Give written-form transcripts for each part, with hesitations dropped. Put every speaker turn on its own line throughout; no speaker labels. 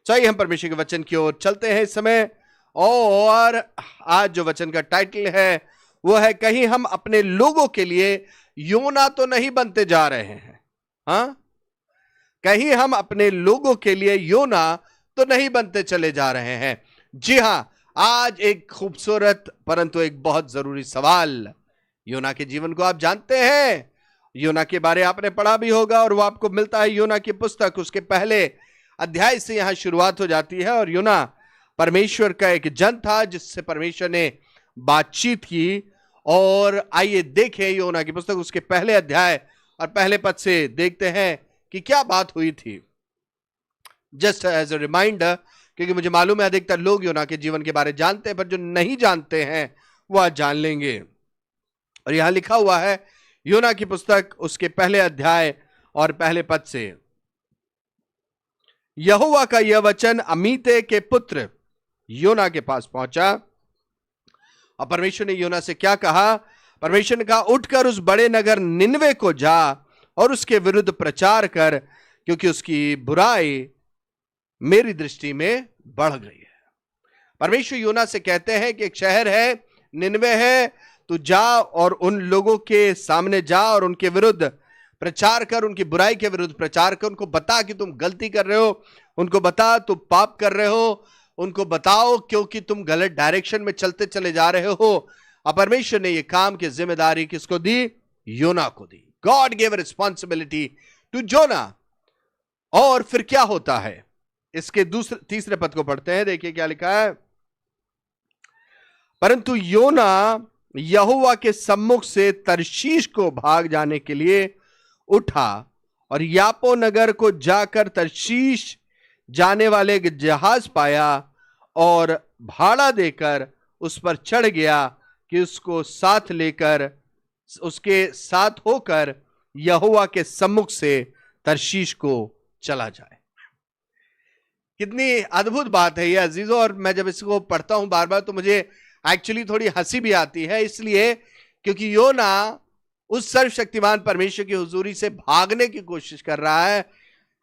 चाहिए हम परमेश्वर के वचन की ओर चलते हैं इस समय। और आज जो वचन का टाइटल है वो है, कहीं हम अपने लोगों के लिए योना तो नहीं बनते जा रहे हैं। हाँ, कहीं हम अपने लोगों के लिए योना तो नहीं बनते चले जा रहे हैं। जी हां, आज एक खूबसूरत परंतु एक बहुत जरूरी सवाल। योना के जीवन को आप जानते हैं, योना के बारे आपने पढ़ा भी होगा, और वो आपको मिलता है योना की पुस्तक उसके पहले अध्याय से यहां शुरुआत हो जाती है। और योना परमेश्वर का एक जन था जिससे परमेश्वर ने बातचीत की। और आइए देखें योना की पुस्तक उसके पहले अध्याय और पहले पद से देखते हैं कि क्या बात हुई थी। जस्ट एज अ रिमाइंडर, क्योंकि मुझे मालूम है अधिकतर लोग योना के जीवन के बारे जानते हैं, पर जो नहीं जानते हैं वो आज जान लेंगे। और यहां लिखा हुआ है योना की पुस्तक उसके पहले अध्याय और पहले पद से, यहोवा का यह वचन अमीते के पुत्र योना के पास पहुंचा। और परमेश्वर ने योना से क्या कहा? परमेश्वर ने कहा, उठकर उस बड़े नगर निनवे को जा और उसके विरुद्ध प्रचार कर, क्योंकि उसकी बुराई मेरी दृष्टि में बढ़ गई है। परमेश्वर योना से कहते हैं कि एक शहर है, निनवे है, तू जा और उन लोगों के सामने जा और उनके विरुद्ध प्रचार कर, उनकी बुराई के विरुद्ध प्रचार कर। उनको बता कि तुम गलती कर रहे हो, उनको बता तुम पाप कर रहे हो, उनको बताओ क्योंकि तुम गलत डायरेक्शन में चलते चले जा रहे हो। और परमेश्वर ने यह काम की जिम्मेदारी किसको दी? योना को दी। गॉड गेव रिस्पॉन्सिबिलिटी टू जोना। और फिर क्या होता है? इसके तीसरे पद को पढ़ते हैं, देखिए क्या लिखा है। परंतु योना यहोवा के सम्मुख से तरशीश को भाग जाने के लिए उठा और यापो नगर को जाकर तरशीश जाने वाले एक जहाज पाया और भाड़ा देकर उस पर चढ़ गया कि उसको साथ लेकर उसके साथ होकर यहोवा के सम्मुख से तरशीश को चला जाए। कितनी अद्भुत बात है ये अजीजों। और मैं जब इसको पढ़ता हूं बार बार तो मुझे एक्चुअली थोड़ी हंसी भी आती है, इसलिए क्योंकि योना उस सर्वशक्तिमान परमेश्वर की हुजूरी से भागने की कोशिश कर रहा है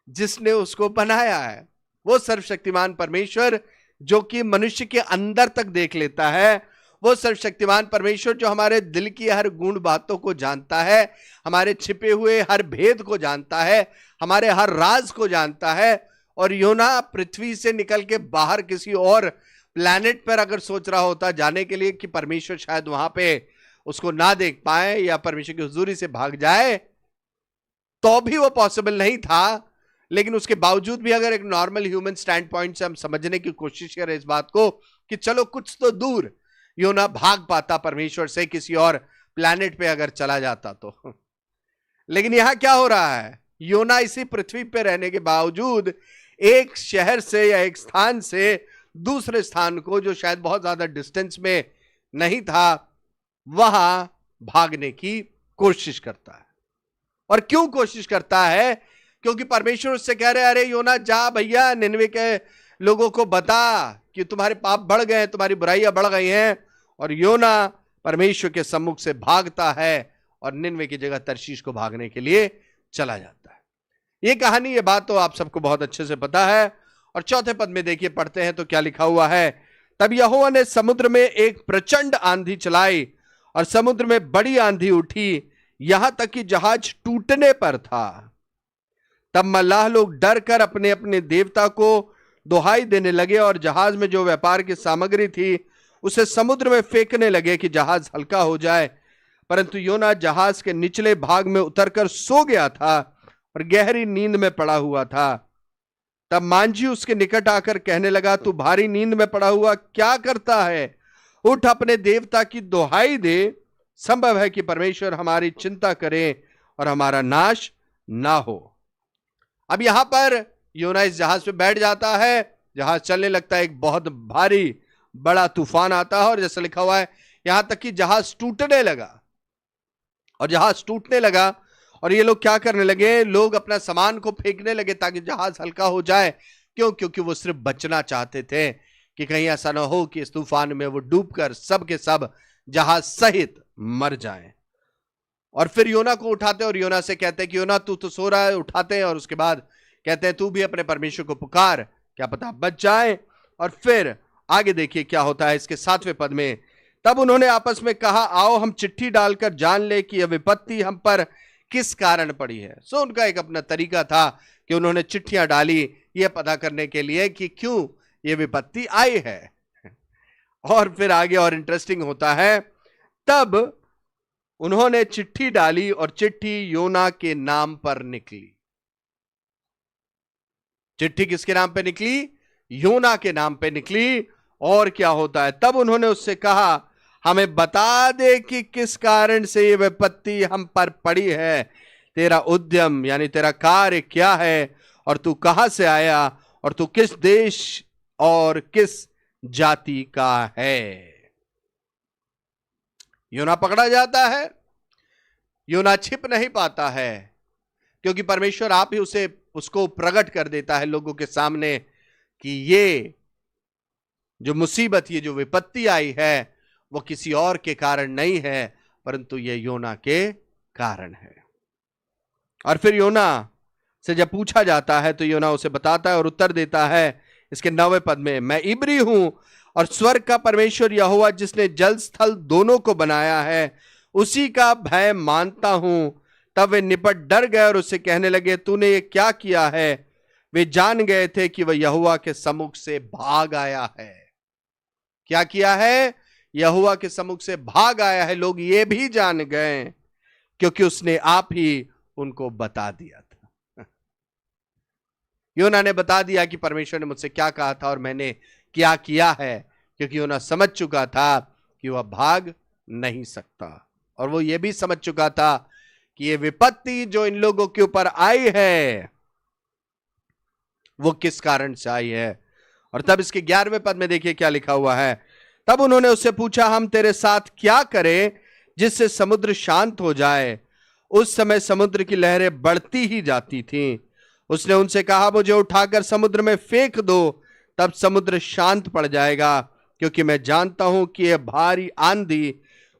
जिसने उसको बनाया है। वो सर्वशक्तिमान परमेश्वर जो कि मनुष्य के अंदर तक देख लेता है, वो सर्वशक्तिमान परमेश्वर जो हमारे दिल की हर गूढ़ बातों को जानता है, हमारे छिपे हुए हर भेद को जानता है, हमारे हर राज को जानता है। और योना पृथ्वी से निकल के बाहर किसी और प्लैनेट पर अगर सोच रहा होता जाने के लिए कि परमेश्वर शायद वहां पे उसको ना देख पाए या परमेश्वर की हुजूरी से भाग जाए, तो भी वो पॉसिबल नहीं था। लेकिन उसके बावजूद भी अगर एक नॉर्मल ह्यूमन स्टैंड पॉइंट से हम समझने की कोशिश करें इस बात को कि चलो कुछ तो दूर योना भाग पाता परमेश्वर से, किसी और प्लैनेट पे अगर चला जाता तो। लेकिन यहां क्या हो रहा है? योना इसी पृथ्वी पे रहने के बावजूद एक शहर से या एक स्थान से दूसरे स्थान को, जो शायद बहुत ज्यादा डिस्टेंस में नहीं था, वहां भागने की कोशिश करता है। और क्यों कोशिश करता है? क्योंकि परमेश्वर उससे कह रहे, अरे योना जा भैया, निनवे के लोगों को बता कि तुम्हारे पाप बढ़ गए हैं, तुम्हारी बुराइयां बढ़ गई हैं। और योना परमेश्वर के सम्मुख से भागता है और निनवे की जगह तरशीश को भागने के लिए चला जाता है। ये कहानी, ये बात तो आप सबको बहुत अच्छे से पता है। और चौथे पद में देखिए, पढ़ते हैं तो क्या लिखा हुआ है। तब यहोवा ने समुद्र में एक प्रचंड आंधी चलाई और समुद्र में बड़ी आंधी उठी, यहां तक कि जहाज टूटने पर था। तब मल्लाह लोग डर कर अपने अपने देवता को दुहाई देने लगे और जहाज में जो व्यापार की सामग्री थी उसे समुद्र में फेंकने लगे कि जहाज हल्का हो जाए। परंतु योना जहाज के निचले भाग में उतरकर सो गया था और गहरी नींद में पड़ा हुआ था। तब मांझी उसके निकट आकर कहने लगा, तू भारी नींद में पड़ा हुआ क्या करता है? उठ अपने देवता की दुहाई दे, संभव है कि परमेश्वर हमारी चिंता करे और हमारा नाश ना हो। अब यहां पर योना इस जहाज पे बैठ जाता है, जहाज चलने लगता है, एक बहुत भारी बड़ा तूफान आता है और जैसा लिखा हुआ है यहां तक कि जहाज टूटने लगा। और जहाज टूटने लगा और ये लोग क्या करने लगे? लोग अपना सामान को फेंकने लगे ताकि जहाज हल्का हो जाए। क्यों? क्योंकि वो सिर्फ बचना चाहते थे कि कहीं ऐसा ना हो कि इस तूफान में वो डूबकर सब के सब जहाज सहित मर जाएं। और फिर योना को उठाते और योना से कहते हैं कि योना तू तो सो रहा है, उठाते हैं और उसके बाद कहते हैं तू भी अपने परमेश्वर को पुकार क्या पता आप बच जाएं। और फिर आगे देखिए क्या होता है इसके 7वें पद में। तब उन्होंने आपस में कहा, आओ हम चिट्ठी डालकर जान ले कि यह विपत्ति हम पर किस कारण पड़ी है। सो उनका एक अपना तरीका था कि उन्होंने चिट्ठियां डाली यह पता करने के लिए कि क्यों यह विपत्ति आई है। और फिर आगे और इंटरेस्टिंग होता है, तब उन्होंने चिट्ठी डाली और चिट्ठी योना के नाम पर निकली। चिट्ठी किसके नाम पे निकली? योना के नाम पे निकली। और क्या होता है, तब उन्होंने उससे कहा, हमें बता दे कि किस कारण से ये विपत्ति हम पर पड़ी है। तेरा उद्यम यानी तेरा कार्य क्या है, और तू कहां से आया, और तू किस देश और किस जाति का है। योना पकड़ा जाता है। योना छिप नहीं पाता है, क्योंकि परमेश्वर आप ही उसको प्रकट कर देता है लोगों के सामने कि ये जो मुसीबत, ये जो विपत्ति आई है, वो किसी और के कारण नहीं है, परंतु ये योना के कारण है। और फिर योना से जब पूछा जाता है तो योना उसे बताता है और उत्तर देता है इसके 9वें पद में, मैं इब्री हूं और स्वर्ग का परमेश्वर यहोवा जिसने जल स्थल दोनों को बनाया है उसी का भय मानता हूं। तब वे निपट डर गए और उससे कहने लगे, तूने ये क्या किया है। वे जान गए थे कि वह यहोवा के सम्मुख से भाग आया है। क्या किया है? यहोवा के सम्मुख से भाग आया है। लोग ये भी जान गए क्योंकि उसने आप ही उनको बता दिया था। योना ने बता दिया कि परमेश्वर ने मुझसे क्या कहा था और मैंने क्या किया है, क्योंकि योना समझ चुका था कि वह भाग नहीं सकता। और वो ये भी समझ चुका था कि ये विपत्ति जो इन लोगों के ऊपर आई है वो किस कारण से आई है। और तब इसके 11वें पद में देखिए क्या लिखा हुआ है, तब उन्होंने उससे पूछा, हम तेरे साथ क्या करें जिससे समुद्र शांत हो जाए। उस समय समुद्र की लहरें बढ़ती ही जाती थीं। उसने उनसे कहा, मुझे उठाकर समुद्र में फेंक दो, तब समुद्र शांत पड़ जाएगा, क्योंकि मैं जानता हूं कि यह भारी आंधी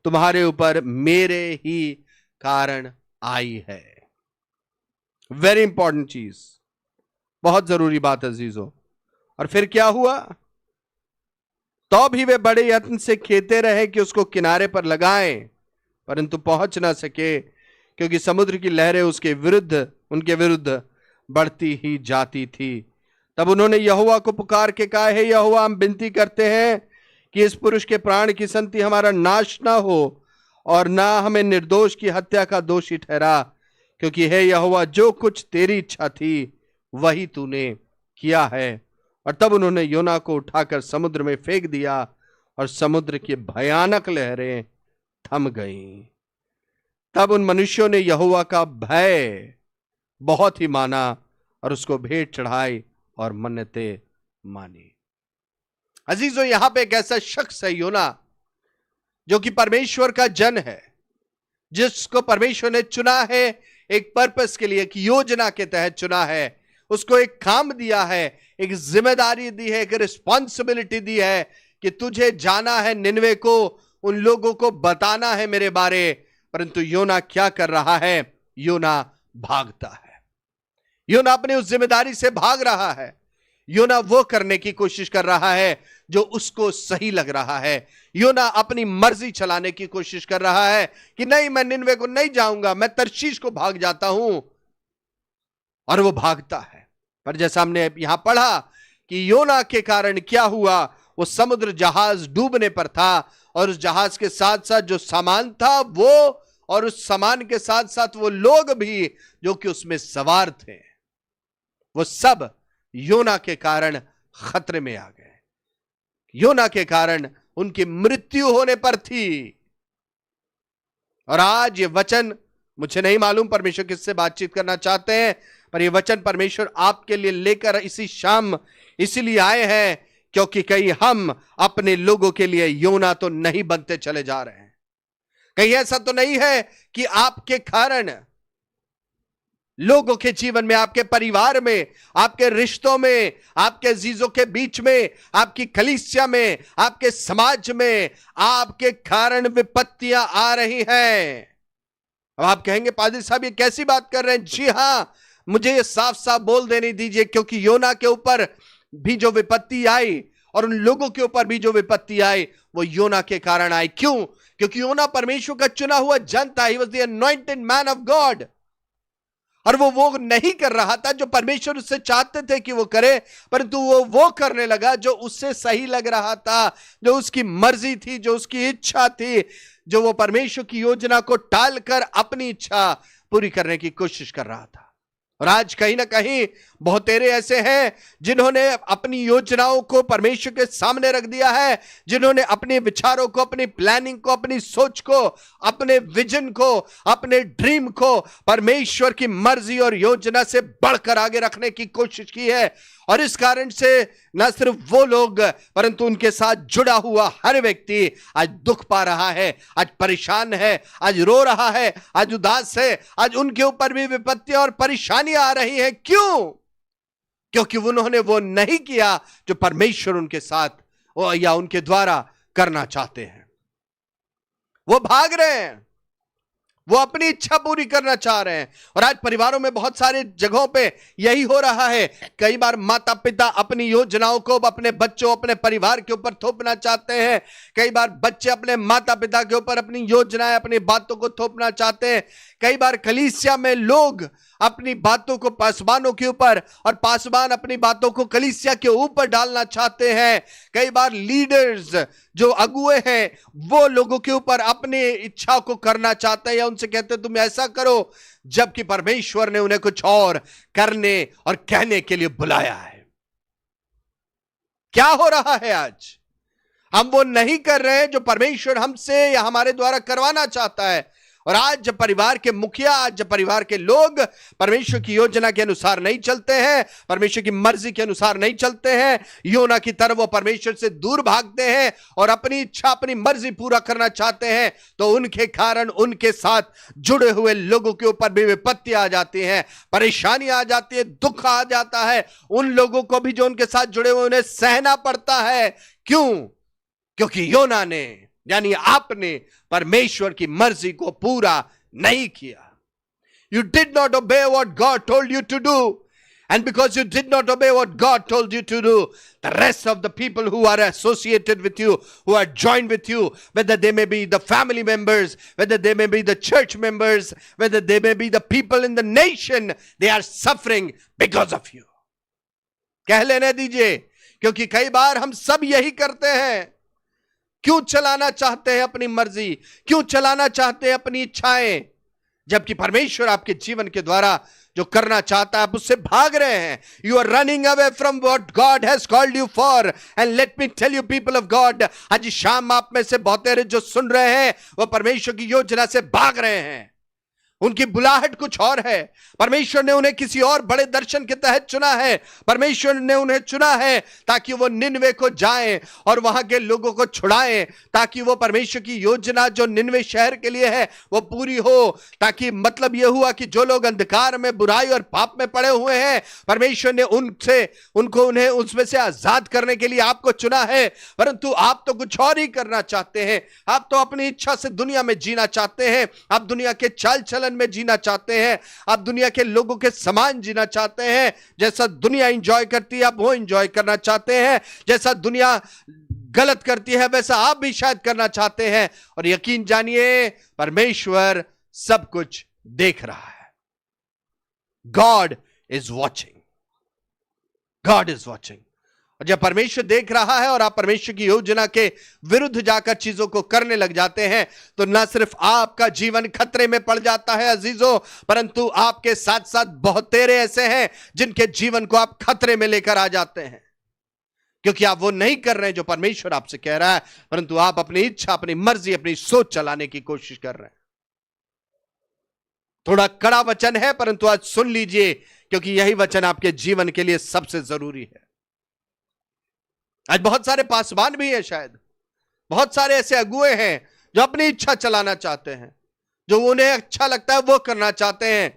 तुम्हारे ऊपर मेरे ही कारण आई है। वेरी इंपॉर्टेंट चीज, बहुत जरूरी बात अजीजों। और फिर क्या हुआ? तो भी वे बड़े यत्न से खेते रहे कि उसको किनारे पर लगाएं, परंतु पहुंच ना सके, क्योंकि समुद्र की लहरें उनके विरुद्ध बढ़ती ही जाती थी। तब उन्होंने यहोवा को पुकार के कहा, हे यहोवा, हम विनती करते हैं कि इस पुरुष के प्राण की संति हमारा नाश ना हो, और ना हमें निर्दोष की हत्या का दोषी ठहरा, क्योंकि हे यहोवा, जो कुछ तेरी इच्छा थी वही तूने किया है। और तब उन्होंने योना को उठाकर समुद्र में फेंक दिया, और समुद्र की भयानक लहरें थम गईं। तब उन मनुष्यों ने यहोवा का भय बहुत ही माना और उसको भेंट चढ़ाई और मन्नतें मानी। अजीजों, यहां पे एक ऐसा शख्स है योना, जो कि परमेश्वर का जन है, जिसको परमेश्वर ने चुना है एक पर्पस के लिए, एक योजना के तहत चुना है। उसको एक काम दिया है, एक जिम्मेदारी दी है, एक रिस्पॉन्सिबिलिटी दी है कि तुझे जाना है निनवे को, उन लोगों को बताना है मेरे बारे। परंतु योना क्या कर रहा है? योना भागता है। योना अपनी उस जिम्मेदारी से भाग रहा है। योना वो करने की कोशिश कर रहा है जो उसको सही लग रहा है। योना अपनी मर्जी चलाने की कोशिश कर रहा है कि नहीं, मैं निनवे को नहीं जाऊंगा, मैं तर्शीश को भाग जाता हूं। और वो भागता है। पर जैसा हमने यहां पढ़ा कि योना के कारण क्या हुआ, वो समुद्र जहाज डूबने पर था, और उस जहाज के साथ साथ जो सामान था वो, और उस सामान के साथ साथ वो लोग भी जो कि उसमें सवार थे, वो सब योना के कारण खतरे में आ गए। योना के कारण उनकी मृत्यु होने पर थी। और आज ये वचन, मुझे नहीं मालूम परमेश्वर किससे बातचीत करना चाहते हैं, पर ये वचन परमेश्वर आपके लिए लेकर इसी शाम इसीलिए आए हैं क्योंकि कहीं हम अपने लोगों के लिए योना तो नहीं बनते चले जा रहे हैं। कहीं ऐसा तो नहीं है कि आपके कारण लोगों के जीवन में, आपके परिवार में, आपके रिश्तों में, आपके अजीजों के बीच में, आपकी कलीसिया में, आपके समाज में आपके कारण विपत्तियां आ रही हैं। अब आप कहेंगे, पादरी साहब ये कैसी बात कर रहे हैं? जी हां, मुझे ये साफ साफ बोल देने दीजिए, क्योंकि योना के ऊपर भी जो विपत्ति आई और उन लोगों के ऊपर भी जो विपत्ति आई वो योना के कारण आई। क्यों? क्योंकि योना परमेश्वर का चुना हुआ जन था। He was the anointed man of God, और वो नहीं कर रहा था जो परमेश्वर उससे चाहते थे कि वो करे, परंतु वो करने लगा जो उससे सही लग रहा था, जो उसकी मर्जी थी, जो उसकी इच्छा थी, जो वो परमेश्वर की योजना को टालकर अपनी इच्छा पूरी करने की कोशिश कर रहा था। और आज कहीं ना कहीं बहुतेरे ऐसे हैं जिन्होंने अपनी योजनाओं को परमेश्वर के सामने रख दिया है, जिन्होंने अपने विचारों को, अपनी प्लानिंग को, अपनी सोच को, अपने विजन को, अपने ड्रीम को परमेश्वर की मर्जी और योजना से बढ़कर आगे रखने की कोशिश की है। और इस कारण से न सिर्फ वो लोग परंतु उनके साथ जुड़ा हुआ हर व्यक्ति आज दुख पा रहा है, आज परेशान है, आज रो रहा है, आज उदास है, आज उनके ऊपर भी विपत्तियां और परेशानियां आ रही हैं। क्यों? क्योंकि उन्होंने वो नहीं किया जो परमेश्वर उनके साथ या उनके द्वारा करना चाहते हैं। वो भाग रहे हैं, वो अपनी इच्छा पूरी करना चाह रहे हैं। और आज परिवारों में बहुत सारे जगहों पे यही हो रहा है। कई बार माता पिता अपनी योजनाओं को अपने बच्चों, अपने परिवार के ऊपर थोपना चाहते हैं। कई बार बच्चे अपने माता पिता के ऊपर अपनी योजनाएं, अपनी बातों को थोपना चाहते हैं। कई बार कलीसिया में लोग अपनी बातों को पासवानों के ऊपर और पासवान अपनी बातों को कलीसिया के ऊपर डालना चाहते हैं। कई बार लीडर्स जो अगुए हैं वो लोगों के ऊपर अपनी इच्छा को करना चाहते हैं या उनसे कहते हैं तुम ऐसा करो, जबकि परमेश्वर ने उन्हें कुछ और करने और कहने के लिए बुलाया है। क्या हो रहा है आज? हम वो नहीं कर रहे हैं जो परमेश्वर हमसे या हमारे द्वारा करवाना चाहता है। और आज जब परिवार के मुखिया, आज जब परिवार के लोग परमेश्वर की योजना के अनुसार नहीं चलते हैं, परमेश्वर की मर्जी के अनुसार नहीं चलते हैं, योना की तरह वो परमेश्वर से दूर भागते हैं और अपनी इच्छा, अपनी मर्जी पूरा करना चाहते हैं, तो उनके कारण उनके साथ जुड़े हुए लोगों के ऊपर भी विपत्ति आ जाती है, परेशानी आ जाती है, दुख आ जाता है। उन लोगों को भी जो उनके साथ जुड़े हुए उन्हें सहना पड़ता है। क्यों? क्योंकि योना ने यानी आपने परमेश्वर की मर्जी को पूरा नहीं किया। You did not obey what God told you to do. And because you did not obey what God told you to do, the rest of the people who are associated with you, who are joined with you, whether they may be the family members, whether they may be the church members, whether they may be the people in the nation, they are suffering because of you. कह लेने दीजिए, क्योंकि कई बार हम सब यही करते हैं। क्यों चलाना चाहते हैं अपनी मर्जी, क्यों चलाना चाहते हैं अपनी इच्छाएं, जबकि परमेश्वर आपके जीवन के द्वारा जो करना चाहता है आप उससे भाग रहे हैं। You are running away from what God has called you for. And let me tell you people of God, आज शाम आप में से बहुतेरे जो सुन रहे हैं वो परमेश्वर की योजना से भाग रहे हैं। उनकी बुलाहट कुछ और है। परमेश्वर ने उन्हें किसी और बड़े दर्शन के तहत चुना है। परमेश्वर ने उन्हें चुना है ताकि वो निनवे को जाएं और वहां के लोगों को छुड़ाएं, ताकि वो परमेश्वर की योजना जो निनवे शहर के लिए है वो पूरी हो। ताकि मतलब यह हुआ कि जो लोग अंधकार में, बुराई और पाप में पड़े हुए हैं, परमेश्वर ने उन्हें उसमें से आजाद करने के लिए आपको चुना है। परंतु आप तो कुछ और ही करना चाहते हैं। आप तो अपनी इच्छा से दुनिया में जीना चाहते हैं। आप दुनिया के चाल चलन में जीना चाहते हैं। आप दुनिया के लोगों के समान जीना चाहते हैं। जैसा दुनिया एंजॉय करती है आप वो एंजॉय करना चाहते हैं। जैसा दुनिया गलत करती है वैसा आप भी शायद करना चाहते हैं। और यकीन जानिए परमेश्वर सब कुछ देख रहा है। God is watching, God is watching. और जब परमेश्वर देख रहा है और आप परमेश्वर की योजना के विरुद्ध जाकर चीजों को करने लग जाते हैं तो न सिर्फ आपका जीवन खतरे में पड़ जाता है अजीजों, परंतु आपके साथ साथ बहुतेरे ऐसे हैं जिनके जीवन को आप खतरे में लेकर आ जाते हैं, क्योंकि आप वो नहीं कर रहे हैं जो परमेश्वर आपसे कह रहा है, परंतु आप अपनी इच्छा, अपनी मर्जी, अपनी सोच चलाने की कोशिश कर रहे हैं। थोड़ा कड़ा वचन है परंतु आज सुन लीजिए, क्योंकि यही वचन आपके जीवन के लिए सबसे जरूरी है। आज बहुत सारे पासवान भी हैं, शायद बहुत सारे ऐसे अगुए हैं जो अपनी इच्छा चलाना चाहते हैं, जो उन्हें अच्छा लगता है वो करना चाहते हैं।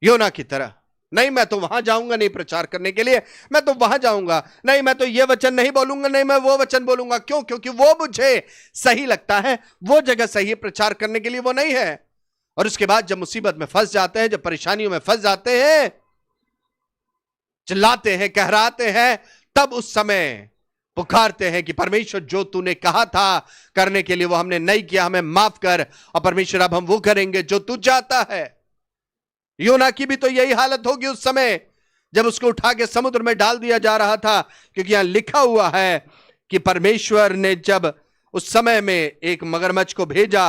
योना की तरह, नहीं मैं तो वहां जाऊंगा नहीं प्रचार करने के लिए, मैं तो वहां जाऊंगा नहीं, मैं तो ये वचन नहीं बोलूंगा, नहीं मैं वो वचन बोलूंगा। क्यों? क्योंकि वो मुझे सही लगता है, वो जगह सही है प्रचार करने के लिए, वो नहीं है। और उसके बाद जब मुसीबत में फंस जाते हैं, जब परेशानियों में फंस जाते हैं, चिल्लाते हैं, कहराते हैं, तब उस समय पुकारते हैं कि परमेश्वर जो तूने कहा था करने के लिए वो हमने नहीं किया, हमें माफ कर। और परमेश्वर अब हम वो करेंगे जो तू चाहता है। योना की भी तो यही हालत होगी उस समय जब उसको उठा के समुद्र में डाल दिया जा रहा था, क्योंकि यहां लिखा हुआ है कि परमेश्वर ने जब उस समय में एक मगरमच्छ को भेजा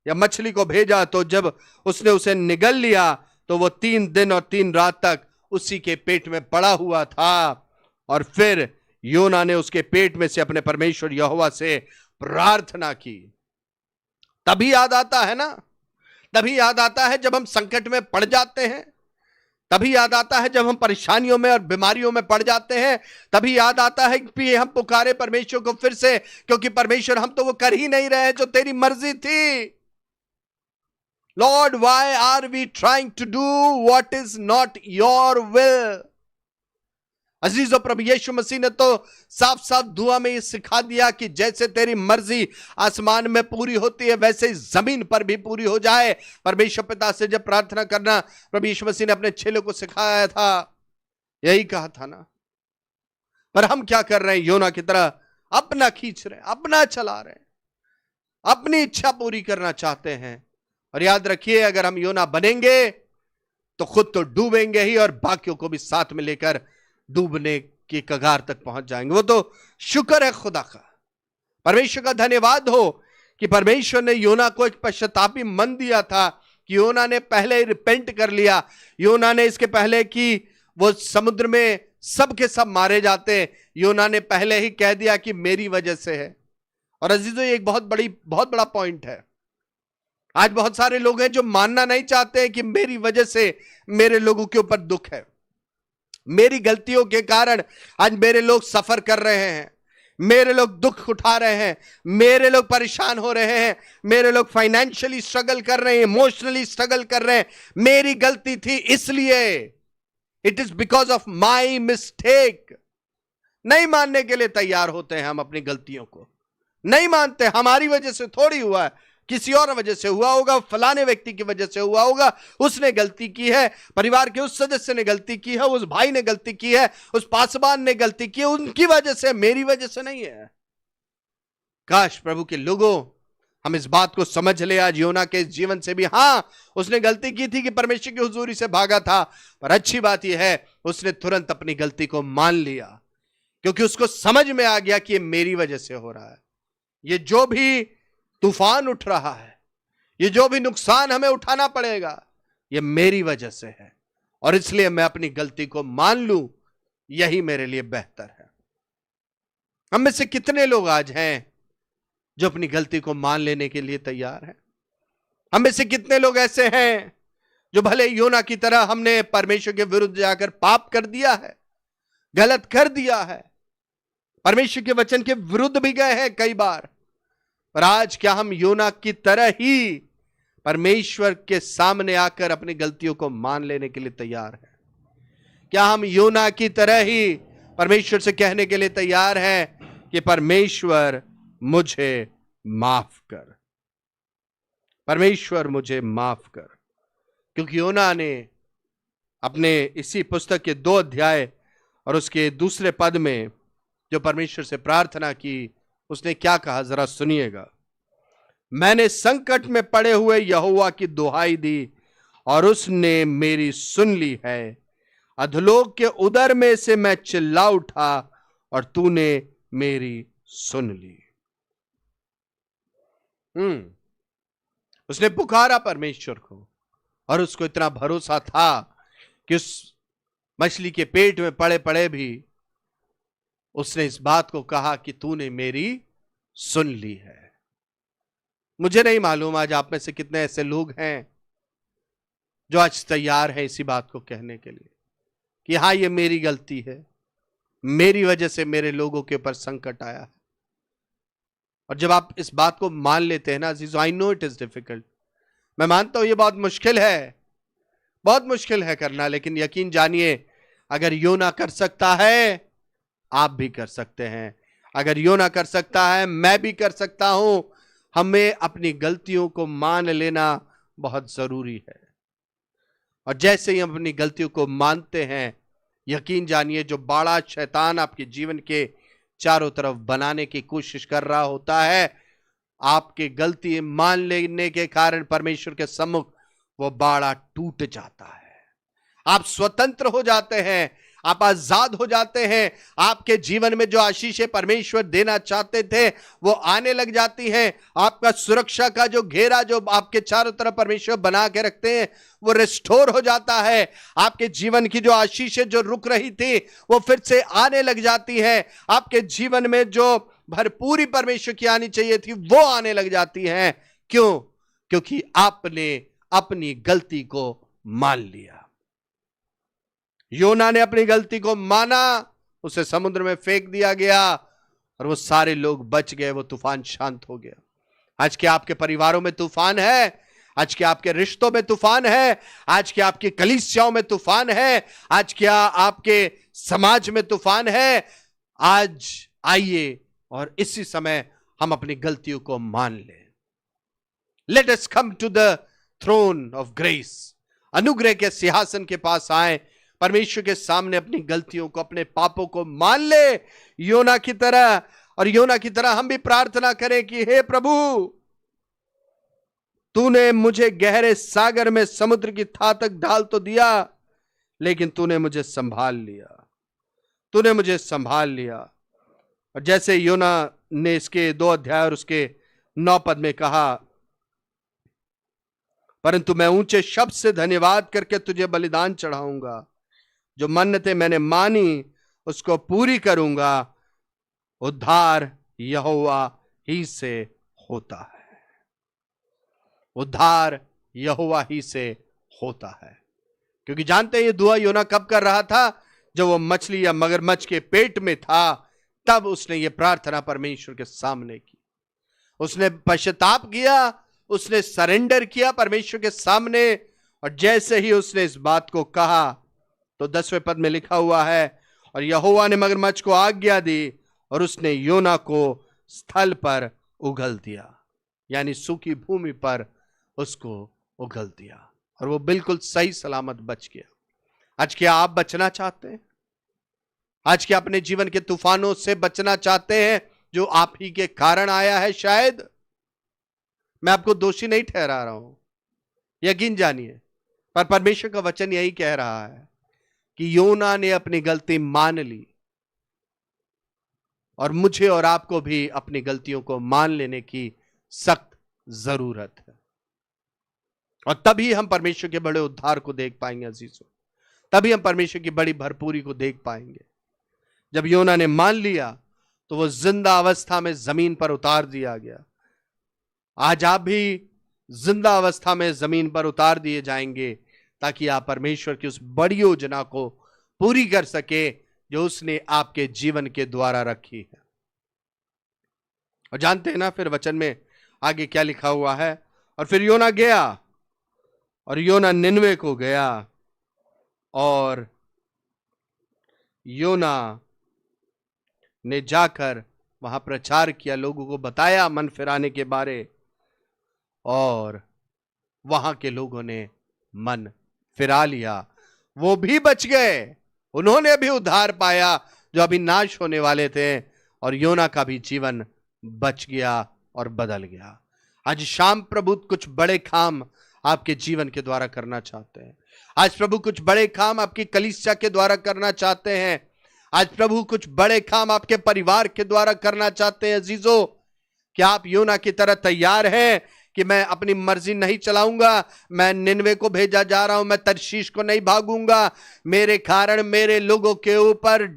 या मछली को भेजा, तो जब उसने उसे निगल लिया तो वो 3 दिन और 3 रात तक उसी के पेट में पड़ा हुआ था। और फिर योना ने उसके पेट में से अपने परमेश्वर यहोवा से प्रार्थना की। तभी याद आता है ना, तभी याद आता है जब हम संकट में पड़ जाते हैं, तभी याद आता है जब हम परेशानियों में और बीमारियों में पड़ जाते हैं, तभी याद आता है कि हम पुकारे परमेश्वर को फिर से, क्योंकि परमेश्वर हम तो वो कर ही नहीं रहे जो तेरी मर्जी थी। Lord, why are we trying to do what is not your will. अजीजों, प्रभु यीशु मसीह ने तो साफ साफ दुआ में ये सिखा दिया कि जैसे तेरी मर्जी आसमान में पूरी होती है वैसे ही जमीन पर भी पूरी हो जाए। परमेश्वर पिता से जब प्रार्थना करना प्रभु यीशु मसीह ने अपने चेलों को सिखाया था, यही कहा था ना। पर हम क्या कर रहे हैं? योना की तरह अपना खींच रहे हैं, अपना चला रहे हैं, अपनी इच्छा पूरी करना चाहते हैं। और याद रखिए, अगर हम योना बनेंगे तो खुद तो डूबेंगे ही और बाकियों को भी साथ में लेकर डूबने की कगार तक पहुंच जाएंगे। वो तो शुक्र है खुदा का, परमेश्वर का धन्यवाद हो कि परमेश्वर ने योना को एक पश्चातापी मन दिया था कि योना ने पहले रिपेंट कर लिया। योना ने इसके पहले कि वो समुद्र में सब के सब मारे जाते, योना ने पहले ही कह दिया कि मेरी वजह से है। और अजीजों, ये एक बहुत बड़ा पॉइंट है। आज बहुत सारे लोग हैं जो मानना नहीं चाहते हैं कि मेरी वजह से मेरे लोगों के ऊपर दुख है, मेरी गलतियों के कारण आज मेरे लोग सफर कर रहे हैं, मेरे लोग दुख उठा रहे हैं, मेरे लोग परेशान हो रहे हैं, मेरे लोग फाइनेंशियली स्ट्रगल कर रहे हैं, इमोशनली स्ट्रगल कर रहे हैं। मेरी गलती थी इसलिए, it is because of my mistake. नहीं मानने के लिए तैयार होते हैं हम अपनी गलतियों को, नहीं मानते। हमारी वजह से थोड़ी हुआ है, किसी और वजह से हुआ होगा, फलाने व्यक्ति की वजह से हुआ होगा, उसने गलती की है, परिवार के उस सदस्य ने गलती की है, उस भाई ने गलती की है, उस पासवान ने गलती की है, उनकी वजह से, मेरी वजह से नहीं है। काश प्रभु के लोगों हम इस बात को समझ ले आज योना के जीवन से भी। हां, उसने गलती की थी कि परमेश्वर की हुजूरी से भागा था, पर अच्छी बात यह है उसने तुरंत अपनी गलती को मान लिया, क्योंकि उसको समझ में आ गया कि ये मेरी वजह से हो रहा है। ये जो भी तूफान उठ रहा है, ये जो भी नुकसान हमें उठाना पड़ेगा, ये मेरी वजह से है, और इसलिए मैं अपनी गलती को मान लूं, यही मेरे लिए बेहतर है। हम में से कितने लोग आज हैं जो अपनी गलती को मान लेने के लिए तैयार हैं? हम में से कितने लोग ऐसे हैं जो भले योना की तरह हमने परमेश्वर के विरुद्ध जाकर पाप कर दिया है, गलत कर दिया है, परमेश्वर के वचन के विरुद्ध भी गए हैं कई बार, पर आज क्या हम योना की तरह ही परमेश्वर के सामने आकर अपनी गलतियों को मान लेने के लिए तैयार हैं? क्या हम योना की तरह ही परमेश्वर से कहने के लिए तैयार हैं कि परमेश्वर मुझे माफ कर, परमेश्वर मुझे माफ कर? क्योंकि योना ने अपने इसी पुस्तक के 2 अध्याय और उसके दूसरे पद में जो परमेश्वर से प्रार्थना की, उसने क्या कहा जरा सुनिएगा। मैंने संकट में पड़े हुए यहोवा की दुहाई दी और उसने मेरी सुन ली है। अधलोक के उदर में से मैं चिल्ला उठा और तूने मेरी सुन ली। उसने पुकारा परमेश्वर को, और उसको इतना भरोसा था कि उस मछली के पेट में पड़े पड़े भी उसने इस बात को कहा कि तूने मेरी सुन ली है। मुझे नहीं मालूम आज आप में से कितने ऐसे लोग हैं जो आज तैयार हैं इसी बात को कहने के लिए कि हाँ, ये मेरी गलती है, मेरी वजह से मेरे लोगों के ऊपर संकट आया है। और जब आप इस बात को मान लेते हैं ना अजीजों, I know it is difficult, मैं मानता हूं ये बहुत मुश्किल है, बहुत मुश्किल है करना, लेकिन यकीन जानिए अगर योना कर सकता है आप भी कर सकते हैं। अगर योना कर सकता है मैं भी कर सकता हूं। हमें अपनी गलतियों को मान लेना बहुत जरूरी है, और जैसे ही हम अपनी गलतियों को मानते हैं यकीन जानिए, जो बाड़ा शैतान आपके जीवन के चारों तरफ बनाने की कोशिश कर रहा होता है, आपके गलती मान लेने के कारण परमेश्वर के सम्मुख वो बाड़ा टूट जाता है। आप स्वतंत्र हो जाते हैं, आप आजाद हो जाते हैं। आपके जीवन में जो आशीषें परमेश्वर देना चाहते थे वो आने लग जाती हैं। आपका सुरक्षा का जो घेरा जो आपके चारों तरफ परमेश्वर बना के रखते हैं वो रिस्टोर हो जाता है। आपके जीवन की जो आशीषें जो रुक रही थी वो फिर से आने लग जाती है। आपके जीवन में जो भरपूरी परमेश्वर की आनी चाहिए थी वो आने लग जाती है। क्यों? क्योंकि आपने अपनी गलती को मान लिया। योना ने अपनी गलती को माना, उसे समुद्र में फेंक दिया गया और वो सारे लोग बच गए, वो तूफान शांत हो गया। आज के आपके परिवारों में तूफान है, आज के आपके रिश्तों में तूफान है, आज के आपकी कलीसियाओं में तूफान है, आज क्या आपके समाज में तूफान है। आज आइए और इसी समय हम अपनी गलतियों को मान लें। Let us come to the throne of grace. अनुग्रह के सिंहासन के पास आए, परमेश्वर के सामने अपनी गलतियों को, अपने पापों को मान ले योना की तरह। और योना की तरह हम भी प्रार्थना करें कि हे प्रभु, तूने मुझे गहरे सागर में समुद्र की था तक डाल तो दिया, लेकिन तूने मुझे संभाल लिया, तूने मुझे संभाल लिया। और जैसे योना ने इसके 2 अध्याय और उसके 9 पद में कहा, परंतु मैं ऊंचे शब्द से धन्यवाद करके तुझे बलिदान चढ़ाऊंगा, जो मन्नतें मैंने मानी उसको पूरी करूंगा। उद्धार यहोवा ही से होता है, उद्धार यहोवा ही से होता है। क्योंकि जानते हैं ये दुआ योना कब कर रहा था? जब वो मछली या मगरमच्छ के पेट में था, तब उसने ये प्रार्थना परमेश्वर के सामने की। उसने पश्चाताप किया, उसने सरेंडर किया परमेश्वर के सामने। और जैसे ही उसने इस बात को कहा तो 10वें पद में लिखा हुआ है, और यहोवा ने मगरमच्छ को आज्ञा दी और उसने योना को स्थल पर उगल दिया, यानी सूखी भूमि पर उसको उगल दिया, और वो बिल्कुल सही सलामत बच गया। आज क्या आप बचना चाहते हैं? आज क्या अपने जीवन के तूफानों से बचना चाहते हैं जो आप ही के कारण आया है? शायद मैं आपको दोषी नहीं ठहरा रहा हूं, यकीन जानिए, पर परमेश्वर का वचन यही कह रहा है कि योना ने अपनी गलती मान ली, और मुझे और आपको भी अपनी गलतियों को मान लेने की सख्त जरूरत है। और तभी हम परमेश्वर के बड़े उद्धार को देख पाएंगे अजीजों, तभी हम परमेश्वर की बड़ी भरपूरी को देख पाएंगे। जब योना ने मान लिया तो वो जिंदा अवस्था में जमीन पर उतार दिया गया। आज आप भी जिंदा अवस्था में जमीन पर उतार दिए जाएंगे ताकि आप परमेश्वर की उस बड़ी योजना को पूरी कर सके जो उसने आपके जीवन के द्वारा रखी है। और जानते हैं ना फिर वचन में आगे क्या लिखा हुआ है? और फिर योना गया, और योना निनवे को गया, और योना ने जाकर वहां प्रचार किया, लोगों को बताया मन फिराने के बारे, और वहां के लोगों ने मन फिरा लिया। वो भी बच गए, उन्होंने भी उद्धार पाया जो अभी नाश होने वाले थे, और योना का भी जीवन बच गया और बदल गया। आज शाम प्रभु कुछ बड़े काम आपके जीवन के द्वारा करना चाहते हैं। आज प्रभु कुछ बड़े काम आपकी कलीसिया के द्वारा करना चाहते हैं। आज प्रभु कुछ बड़े काम आपके परिवार के द्वारा करना चाहते हैं। अजीजों, क्या आप योना की तरह तैयार हैं कि मैं अपनी मर्जी नहीं चलाऊंगा, मैं निनवे को भेजा जा रहा हूं, मैं तर्शीश को नहीं भागूंगा, मेरे कारण मेरे लोगों के ऊपर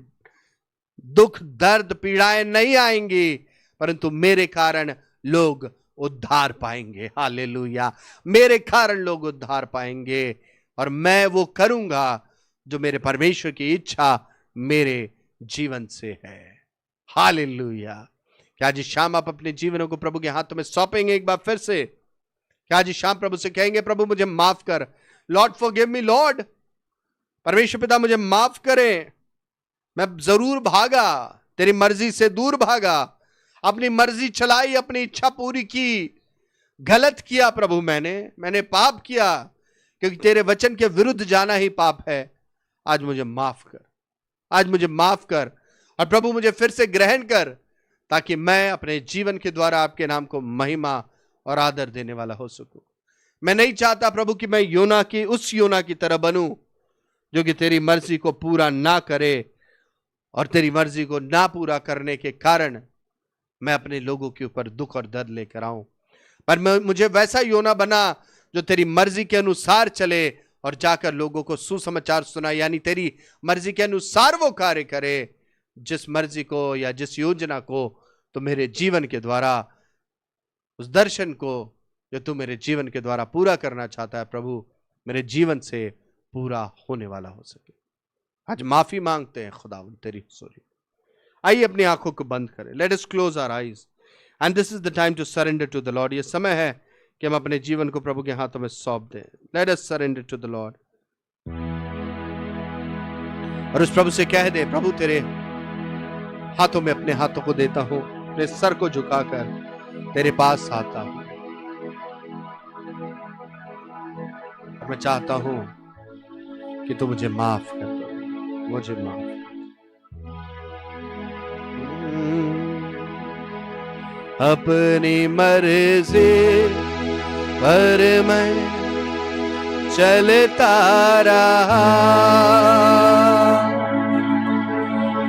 दुख दर्द पीड़ाएं नहीं आएंगी, परंतु मेरे कारण लोग उद्धार पाएंगे। हालेलुया, मेरे कारण लोग उद्धार पाएंगे, और मैं वो करूंगा जो मेरे परमेश्वर की इच्छा मेरे जीवन से है। हालेलुया। क्या आज शाम आप अपने जीवनों को प्रभु के हाथों में सौंपेंगे एक बार फिर से? क्या आज शाम प्रभु से कहेंगे, प्रभु मुझे माफ कर, लॉर्ड फॉरगिव मी लॉर्ड, परमेश्वर पिता मुझे माफ करें, मैं जरूर भागा, तेरी मर्जी से दूर भागा, अपनी मर्जी चलाई, अपनी इच्छा पूरी की, गलत किया प्रभु, मैंने पाप किया, क्योंकि तेरे वचन के विरुद्ध जाना ही पाप है। आज मुझे माफ कर, आज मुझे माफ कर और प्रभु मुझे फिर से ग्रहण कर, ताकि मैं अपने जीवन के द्वारा आपके नाम को महिमा और आदर देने वाला हो सकूं। मैं नहीं चाहता प्रभु कि मैं उस योना की तरह बनूं जो कि तेरी मर्जी को पूरा ना करे और तेरी मर्जी को ना पूरा करने के कारण मैं अपने लोगों के ऊपर दुख और दर्द लेकर आऊं। पर मुझे वैसा योना बना जो तेरी मर्जी के अनुसार चले और जाकर लोगों को सुसमाचार सुनाए, यानी तेरी मर्जी के अनुसार वो कार्य करे जिस मर्जी को या जिस योजना को तो मेरे जीवन के द्वारा, उस दर्शन को जो तू मेरे जीवन के द्वारा पूरा करना चाहता है प्रभु, मेरे जीवन से पूरा होने वाला हो सके। आज माफी मांगते हैं खुदावंद तेरी हुजूरी। आइए अपनी आंखों को बंद करें। Let us close our eyes and this is the time to surrender to the Lord. ये समय है कि हम अपने जीवन को प्रभु के हाथों में सौंप दें। Let us surrender to the Lord और उस प्रभु से कह दे, प्रभु तेरे हाथों में अपने हाथों को देता हूं, अपने सर को झुकाकर तेरे पास आता हूं। मैं चाहता हूं कि तू मुझे माफ कर दे, मुझे माफ। अपनी मर्जी पर मैं चलता रहा,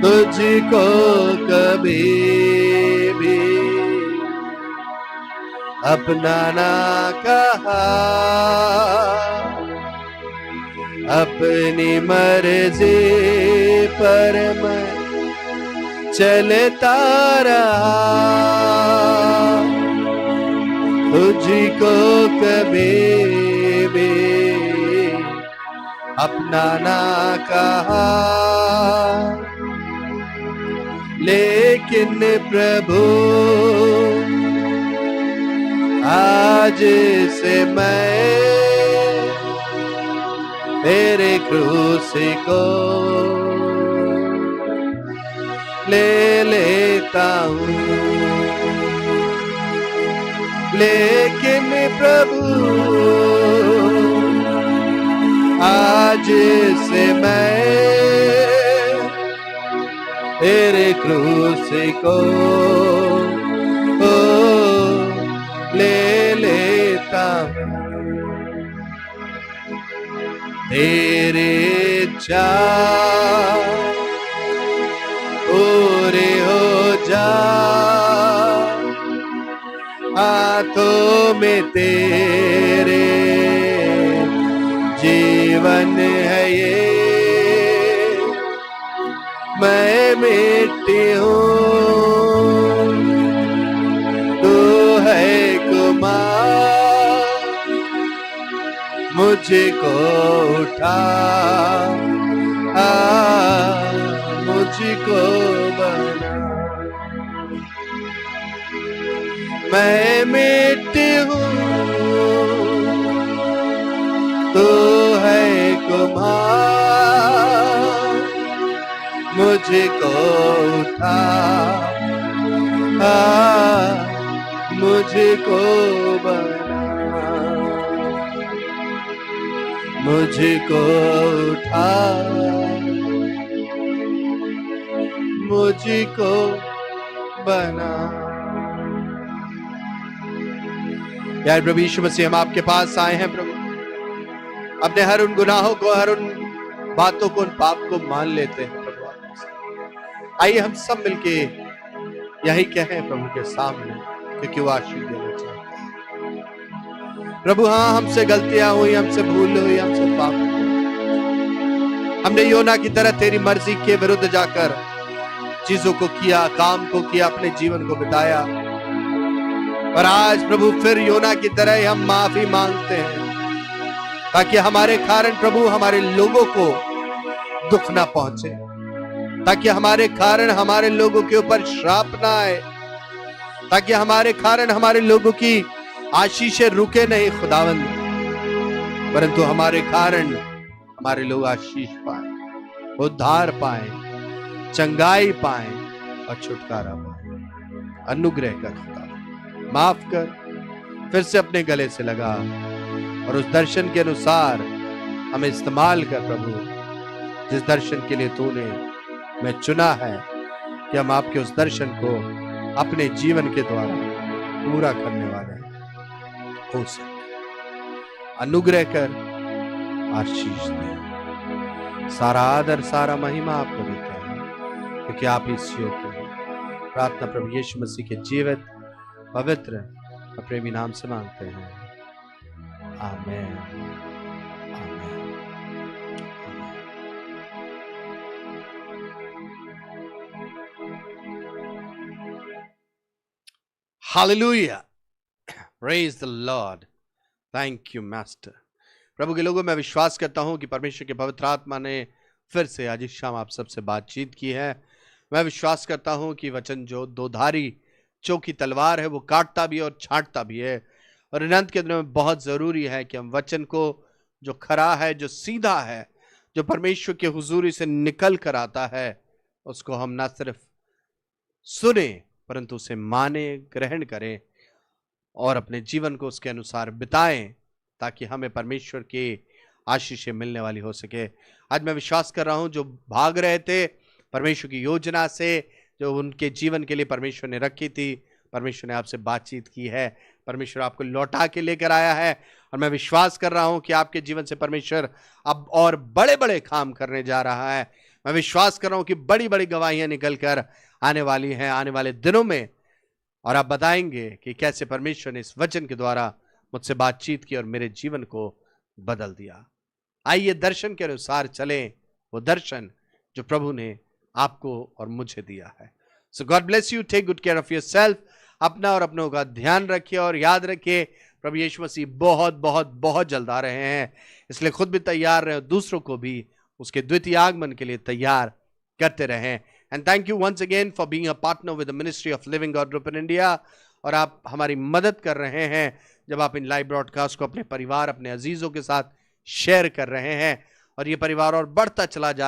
तुझको कभी भी अपना ना कहा। अपनी मर्जी पर मैं चलता रहा, तुझको कभी भी अपना ना कहा। लेकिन प्रभु आज से मैं तेरे क्रूस को ले लेता हूँ। लेकिन प्रभु आज से मैं तेरे क्रूस को ले लेता हूँ। तेरे इच्छा पूरे हो जा, हाथों में तेरे जीवन है ये। मैं मिट्टी हूँ, तू है कुमार, मुझको उठा, मुझको बना। मैं मिट्टी हूँ, तू है कुम्हार, मुझको उठा, मुझको बना। मुझको उठा, मुझको बना। यार प्रभु यीशु मसीह, हम आपके पास आए हैं प्रभु, अपने हर उन गुनाहों को, हर उन बातों को, उन पाप को मान लेते हैं प्रभु। आइए हम सब मिलके यही कहें प्रभु के सामने, क्योंकि वो आशीष देना चाहते हैं प्रभु। हाँ, हमसे गलतियां हुई, हमसे भूल हुई, हमसे पाप हुआ। हमने योना की तरह तेरी मर्जी के विरुद्ध जाकर चीजों को किया, काम को किया, अपने जीवन को बिताया। और आज प्रभु फिर योना की तरह ही हम माफी मांगते हैं, ताकि हमारे कारण प्रभु हमारे लोगों को दुख ना पहुंचे, ताकि हमारे कारण हमारे लोगों के ऊपर श्राप ना आए, ताकि हमारे कारण हमारे लोगों की आशीषें रुके नहीं खुदावंद, परंतु हमारे कारण हमारे लोग आशीष पाए, उद्धार पाए, चंगाई पाए और छुटकारा पाए। अनुग्रह कर खुदा, माफ कर, फिर से अपने गले से लगा और उस दर्शन के अनुसार हमें इस्तेमाल कर प्रभु, जिस दर्शन के लिए तूने मैं चुना है कि हम आपके उस दर्शन को अपने जीवन के द्वारा पूरा करने वाले हो सके। अनुग्रह कर, आशीष दे। सारा आदर, सारा महिमा आपको देते हैं क्योंकि आप इस योग्य हैं। प्रार्थना प्रभु यीशु मसीह के जीवित, पवित्र और प्रेमी नाम से मांगते हैं, आमीन, आमीन। Hallelujah, praise the lord, thank you master. प्रभु के लोगों, मैं विश्वास करता हूं कि परमेश्वर के पवित्र आत्मा ने फिर से आज इस शाम आप सबसे बातचीत की है। मैं विश्वास करता हूं कि वचन जो दोधारी चौकी तलवार है वो काटता भी है और छांटता भी है, और इन अंत के दिनों में बहुत जरूरी है कि हम वचन को जो खरा है, जो सीधा है, जो परमेश्वर के हुजूरी से निकल कर आता है, उसको हम ना सिर्फ सुने परंतु उसे माने, ग्रहण करें और अपने जीवन को उसके अनुसार बिताएं, ताकि हमें परमेश्वर की आशीषें मिलने वाली हो सके। आज मैं विश्वास कर रहा हूं जो भाग रहे थे परमेश्वर की योजना से, जो उनके जीवन के लिए परमेश्वर ने रखी थी, परमेश्वर ने आपसे बातचीत की है, परमेश्वर आपको लौटा के लेकर आया है, और मैं विश्वास कर रहा हूं कि आपके जीवन से परमेश्वर अब और बड़े बड़े काम करने जा रहा है। मैं विश्वास कर रहा हूं कि बड़ी बड़ी गवाहियां निकल कर आने वाली हैं आने वाले दिनों में, और आप बताएंगे कि कैसे परमेश्वर ने इस वचन के द्वारा मुझसे बातचीत की और मेरे जीवन को बदल दिया। आइए दर्शन के अनुसार चलें, वो दर्शन जो प्रभु ने आपको और मुझे दिया है। So God bless you, take good care of yourself. अपना और अपनों का ध्यान रखिए, और याद रखिए प्रभु यीशु मसीह बहुत बहुत बहुत जल्द आ रहे हैं, इसलिए खुद भी तैयार रहे, दूसरों को भी उसके द्वितीय आगमन के लिए तैयार करते रहें। And thank you once again for being a partner with the ministry of living God group in India. और आप हमारी मदद कर रहे हैं जब आप इन लाइव ब्रॉडकास्ट को अपने परिवार, अपने अजीजों के साथ शेयर कर रहे हैं, और ये परिवार और बढ़ता चला जा